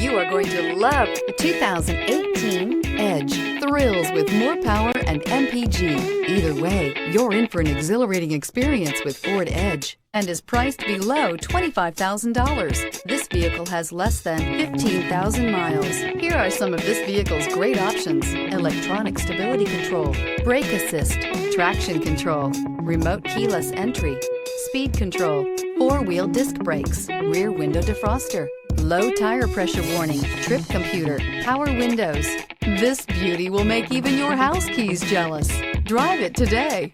You are going to love the 2018 Edge. Thrills with more power and MPG. Either way, you're in for an exhilarating experience with Ford Edge and is priced below $25,000. This vehicle has less than 15,000 miles. Here are some of this vehicle's great options: electronic stability control, brake assist, traction control, remote keyless entry, speed control, four-wheel disc brakes, rear window defroster, low tire pressure warning, trip computer, power windows. This beauty will make even your house keys jealous. Drive it today.